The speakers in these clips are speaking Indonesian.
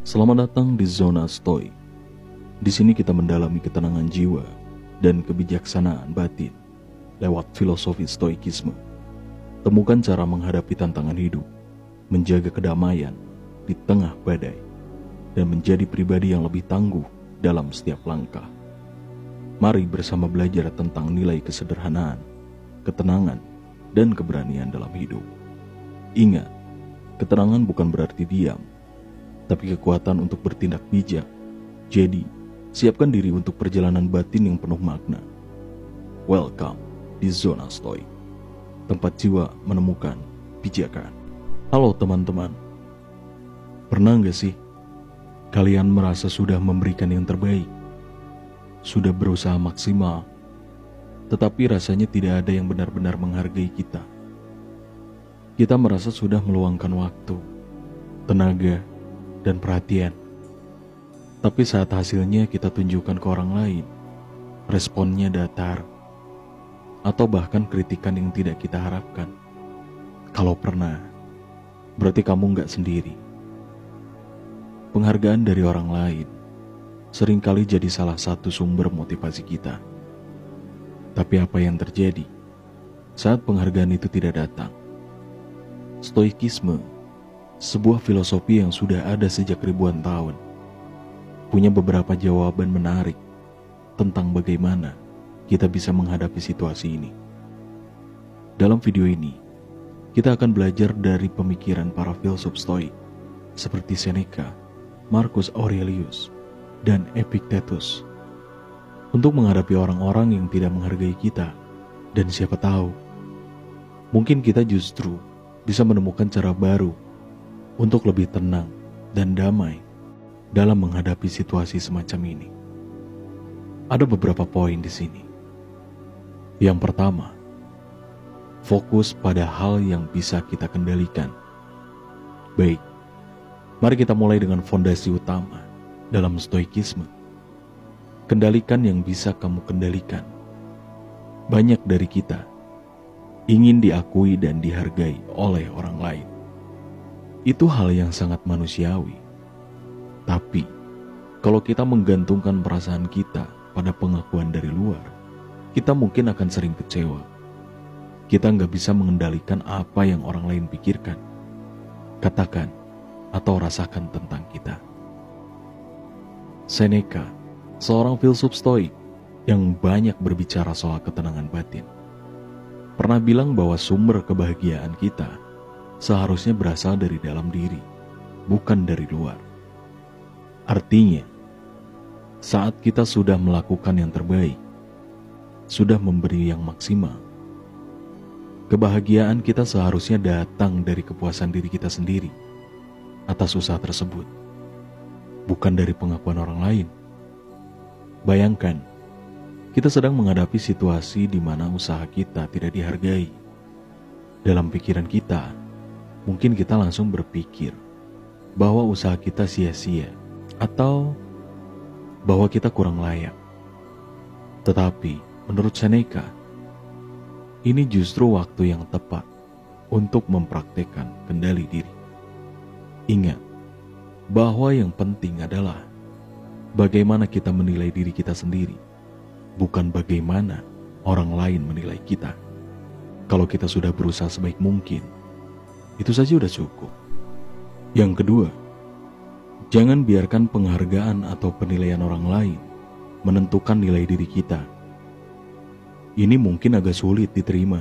Selamat datang di Zona Stoik. Di sini kita mendalami ketenangan jiwa dan kebijaksanaan batin lewat filosofi stoikisme. Temukan cara menghadapi tantangan hidup, menjaga kedamaian di tengah badai, dan menjadi pribadi yang lebih tangguh dalam setiap langkah. Mari bersama belajar tentang nilai kesederhanaan, ketenangan, dan keberanian dalam hidup. Ingat, ketenangan bukan berarti diam, tapi kekuatan untuk bertindak bijak. Jadi, siapkan diri untuk perjalanan batin yang penuh makna. Welcome di Zona Stoik, tempat jiwa menemukan pijakan. Halo teman-teman, pernah gak sih kalian merasa sudah memberikan yang terbaik, sudah berusaha maksimal, tetapi rasanya tidak ada yang benar-benar menghargai kita? Kita merasa sudah meluangkan waktu, tenaga, dan perhatian. Tapi saat hasilnya kita tunjukkan ke orang lain, responnya datar, atau bahkan kritikan yang tidak kita harapkan. Kalau pernah, berarti kamu nggak sendiri. Penghargaan dari orang lain seringkali jadi salah satu sumber motivasi kita. Tapi apa yang terjadi saat penghargaan itu tidak datang? Stoikisme, sebuah filosofi yang sudah ada sejak ribuan tahun, punya beberapa jawaban menarik tentang bagaimana kita bisa menghadapi situasi ini. Dalam video ini, kita akan belajar dari pemikiran para filsuf Stoik seperti Seneca, Marcus Aurelius, dan Epictetus untuk menghadapi orang-orang yang tidak menghargai kita. Dan siapa tahu, mungkin kita justru bisa menemukan cara baru untuk lebih tenang dan damai dalam menghadapi situasi semacam ini. Ada beberapa poin di sini. Yang pertama, fokus pada hal yang bisa kita kendalikan. Baik, mari kita mulai dengan fondasi utama dalam stoikisme. Kendalikan yang bisa kamu kendalikan. Banyak dari kita ingin diakui dan dihargai oleh orang lain. Itu hal yang sangat manusiawi. Tapi, kalau kita menggantungkan perasaan kita pada pengakuan dari luar, kita mungkin akan sering kecewa. Kita nggak bisa mengendalikan apa yang orang lain pikirkan, katakan, atau rasakan tentang kita. Seneca, seorang filsuf Stoik yang banyak berbicara soal ketenangan batin, pernah bilang bahwa sumber kebahagiaan kita seharusnya berasal dari dalam diri, bukan dari luar. Artinya, saat kita sudah melakukan yang terbaik, sudah memberi yang maksimal, kebahagiaan kita seharusnya datang dari kepuasan diri kita sendiri atas usaha tersebut, bukan dari pengakuan orang lain. Bayangkan, kita sedang menghadapi situasi di mana usaha kita tidak dihargai. Dalam pikiran kita, mungkin kita langsung berpikir bahwa usaha kita sia-sia atau bahwa kita kurang layak. Tetapi menurut Seneca, ini justru waktu yang tepat untuk mempraktekkan kendali diri. Ingat bahwa yang penting adalah bagaimana kita menilai diri kita sendiri, bukan bagaimana orang lain menilai kita. Kalau kita sudah berusaha sebaik mungkin, itu saja sudah cukup. Yang kedua, jangan biarkan penghargaan atau penilaian orang lain menentukan nilai diri kita. Ini mungkin agak sulit diterima,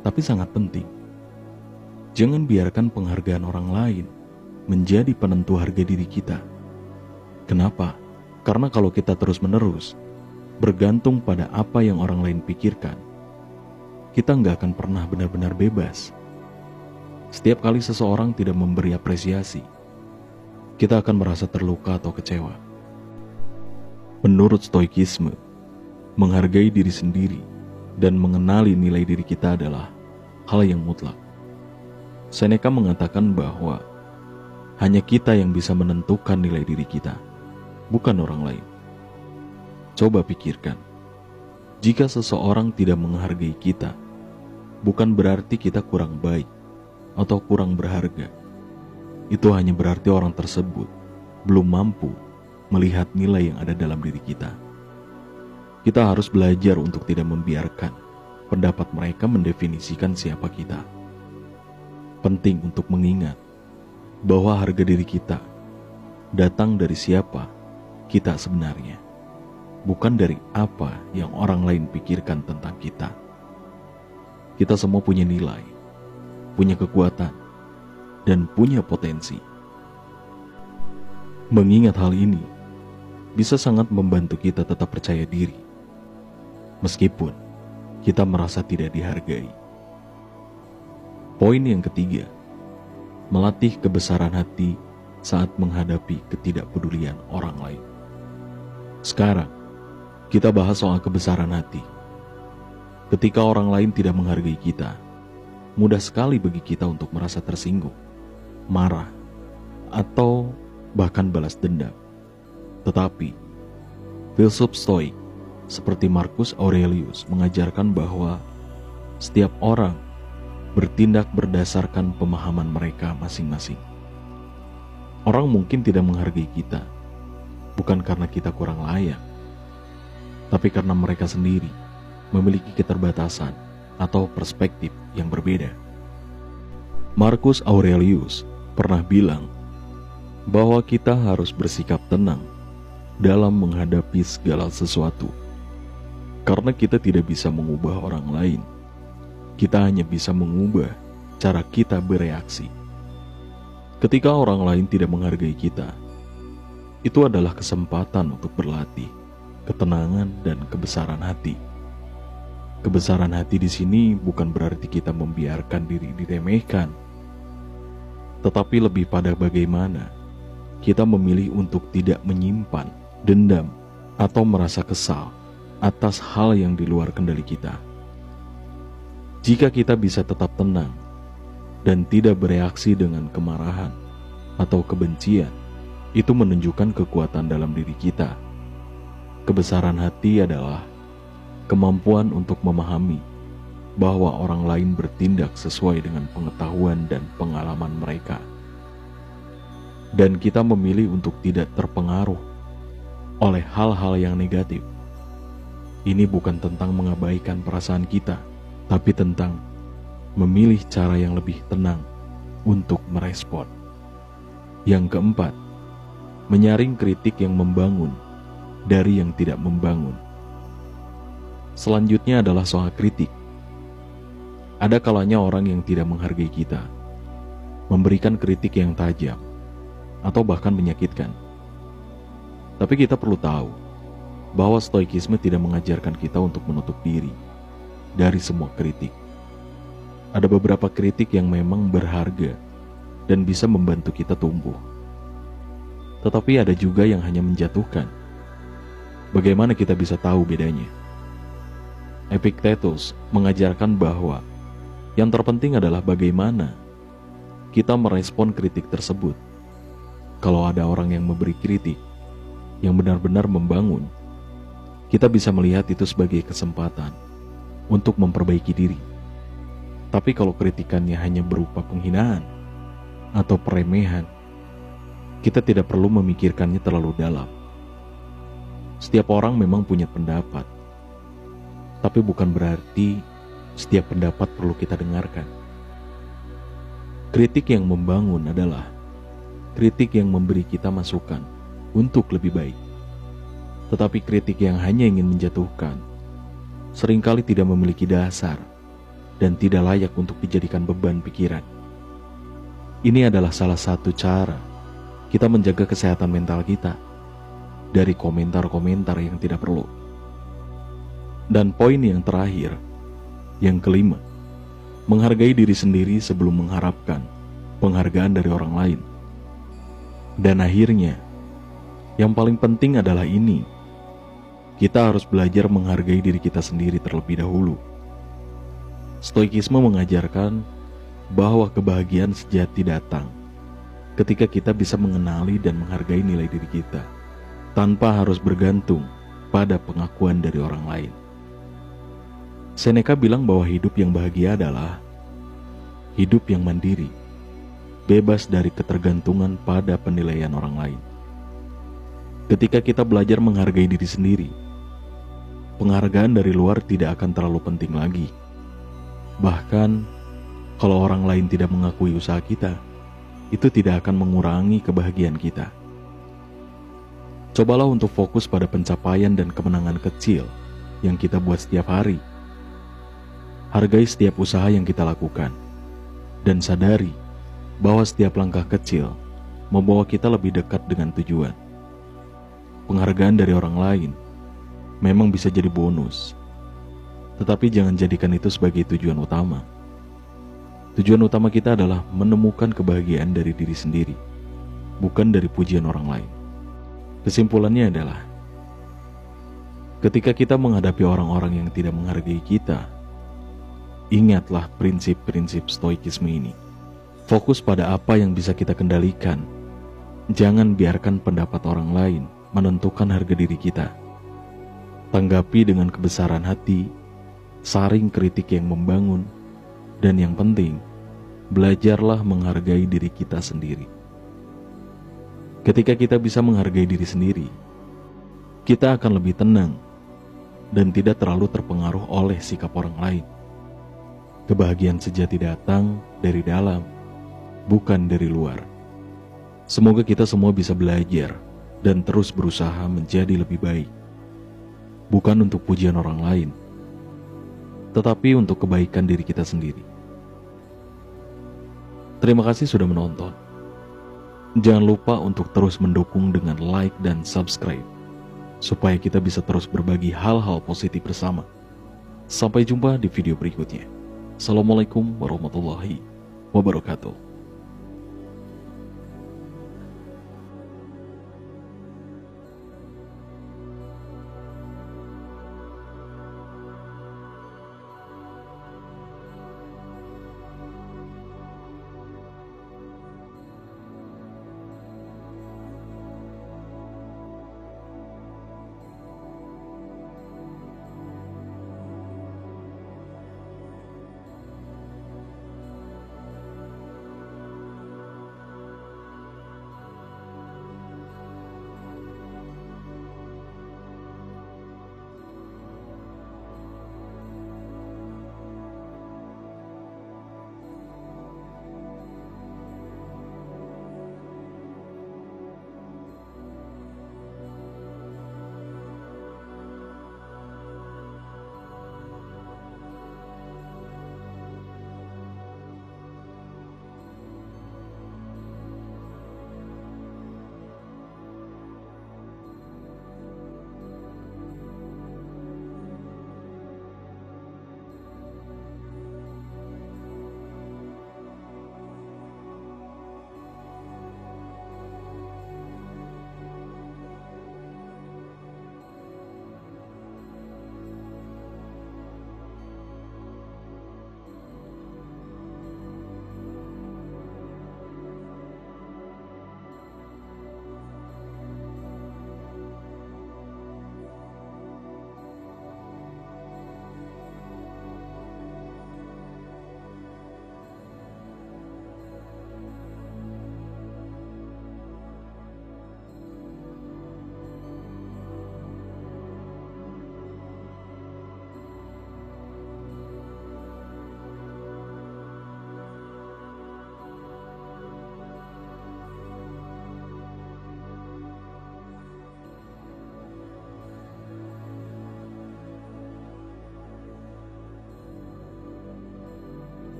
tapi sangat penting. Jangan biarkan penghargaan orang lain menjadi penentu harga diri kita. Kenapa? Karena kalau kita terus-menerus bergantung pada apa yang orang lain pikirkan, kita nggak akan pernah benar-benar bebas. Setiap kali seseorang tidak memberi apresiasi, kita akan merasa terluka atau kecewa. Menurut stoikisme, menghargai diri sendiri dan mengenali nilai diri kita adalah hal yang mutlak. Seneca mengatakan bahwa hanya kita yang bisa menentukan nilai diri kita, bukan orang lain. Coba pikirkan, jika seseorang tidak menghargai kita, bukan berarti kita kurang baik atau kurang berharga. Itu hanya berarti orang tersebut belum mampu melihat nilai yang ada dalam diri kita. Kita harus belajar untuk tidak membiarkan pendapat mereka mendefinisikan siapa kita. Penting untuk mengingat bahwa harga diri kita datang dari siapa kita sebenarnya, bukan dari apa yang orang lain pikirkan tentang kita. Kita semua punya nilai, punya kekuatan, dan punya potensi. Mengingat hal ini bisa sangat membantu kita tetap percaya diri, meskipun kita merasa tidak dihargai. Poin yang ketiga, melatih kebesaran hati saat menghadapi ketidakpedulian orang lain. Sekarang, kita bahas soal kebesaran hati. Ketika orang lain tidak menghargai kita, mudah sekali bagi kita untuk merasa tersinggung, marah, atau bahkan balas dendam. Tetapi, filsuf Stoik seperti Marcus Aurelius mengajarkan bahwa setiap orang bertindak berdasarkan pemahaman mereka masing-masing. Orang mungkin tidak menghargai kita, bukan karena kita kurang layak, tapi karena mereka sendiri memiliki keterbatasan atau perspektif yang berbeda. Marcus Aurelius pernah bilang bahwa kita harus bersikap tenang dalam menghadapi segala sesuatu. Karena kita tidak bisa mengubah orang lain, kita hanya bisa mengubah cara kita bereaksi. Ketika orang lain tidak menghargai kita, itu adalah kesempatan untuk berlatih ketenangan dan kebesaran hati. Kebesaran hati di sini bukan berarti kita membiarkan diri diremehkan, tetapi lebih pada bagaimana kita memilih untuk tidak menyimpan dendam atau merasa kesal atas hal yang di luar kendali kita. Jika kita bisa tetap tenang dan tidak bereaksi dengan kemarahan atau kebencian, itu menunjukkan kekuatan dalam diri kita. Kebesaran hati adalah kemampuan untuk memahami bahwa orang lain bertindak sesuai dengan pengetahuan dan pengalaman mereka, dan kita memilih untuk tidak terpengaruh oleh hal-hal yang negatif. Ini bukan tentang mengabaikan perasaan kita, tapi tentang memilih cara yang lebih tenang untuk merespon. Yang keempat, menyaring kritik yang membangun dari yang tidak membangun. Selanjutnya adalah soal kritik. Ada kalanya orang yang tidak menghargai kita memberikan kritik yang tajam atau bahkan menyakitkan. Tapi kita perlu tahu bahwa stoikisme tidak mengajarkan kita untuk menutup diri dari semua kritik. Ada beberapa kritik yang memang berharga dan bisa membantu kita tumbuh. Tetapi ada juga yang hanya menjatuhkan. Bagaimana kita bisa tahu bedanya? Epictetus mengajarkan bahwa yang terpenting adalah bagaimana kita merespon kritik tersebut. Kalau ada orang yang memberi kritik yang benar-benar membangun, kita bisa melihat itu sebagai kesempatan untuk memperbaiki diri. Tapi kalau kritikannya hanya berupa penghinaan atau peremehan, kita tidak perlu memikirkannya terlalu dalam. Setiap orang memang punya pendapat, tapi bukan berarti setiap pendapat perlu kita dengarkan. Kritik yang membangun adalah kritik yang memberi kita masukan untuk lebih baik. Tetapi kritik yang hanya ingin menjatuhkan seringkali tidak memiliki dasar dan tidak layak untuk dijadikan beban pikiran. Ini adalah salah satu cara kita menjaga kesehatan mental kita dari komentar-komentar yang tidak perlu. Dan poin yang terakhir, yang kelima, menghargai diri sendiri sebelum mengharapkan penghargaan dari orang lain. Dan akhirnya, yang paling penting adalah ini, kita harus belajar menghargai diri kita sendiri terlebih dahulu. Stoikisme mengajarkan bahwa kebahagiaan sejati datang ketika kita bisa mengenali dan menghargai nilai diri kita, tanpa harus bergantung pada pengakuan dari orang lain. Seneca bilang bahwa hidup yang bahagia adalah hidup yang mandiri, bebas dari ketergantungan pada penilaian orang lain. Ketika kita belajar menghargai diri sendiri, penghargaan dari luar tidak akan terlalu penting lagi. Bahkan, kalau orang lain tidak mengakui usaha kita, itu tidak akan mengurangi kebahagiaan kita. Cobalah untuk fokus pada pencapaian dan kemenangan kecil yang kita buat setiap hari. Hargai setiap usaha yang kita lakukan, dan sadari bahwa setiap langkah kecil membawa kita lebih dekat dengan tujuan. Penghargaan dari orang lain memang bisa jadi bonus, tetapi jangan jadikan itu sebagai tujuan utama. Tujuan utama kita adalah menemukan kebahagiaan dari diri sendiri, bukan dari pujian orang lain. Kesimpulannya adalah, ketika kita menghadapi orang-orang yang tidak menghargai kita, ingatlah prinsip-prinsip stoikisme ini. Fokus pada apa yang bisa kita kendalikan. Jangan biarkan pendapat orang lain menentukan harga diri kita. Tanggapi dengan kebesaran hati, saring kritik yang membangun, dan yang penting, belajarlah menghargai diri kita sendiri. Ketika kita bisa menghargai diri sendiri, kita akan lebih tenang dan tidak terlalu terpengaruh oleh sikap orang lain. Kebahagiaan sejati datang dari dalam, bukan dari luar. Semoga kita semua bisa belajar dan terus berusaha menjadi lebih baik. Bukan untuk pujian orang lain, tetapi untuk kebaikan diri kita sendiri. Terima kasih sudah menonton. Jangan lupa untuk terus mendukung dengan like dan subscribe, supaya kita bisa terus berbagi hal-hal positif bersama. Sampai jumpa di video berikutnya. Assalamualaikum warahmatullahi wabarakatuh.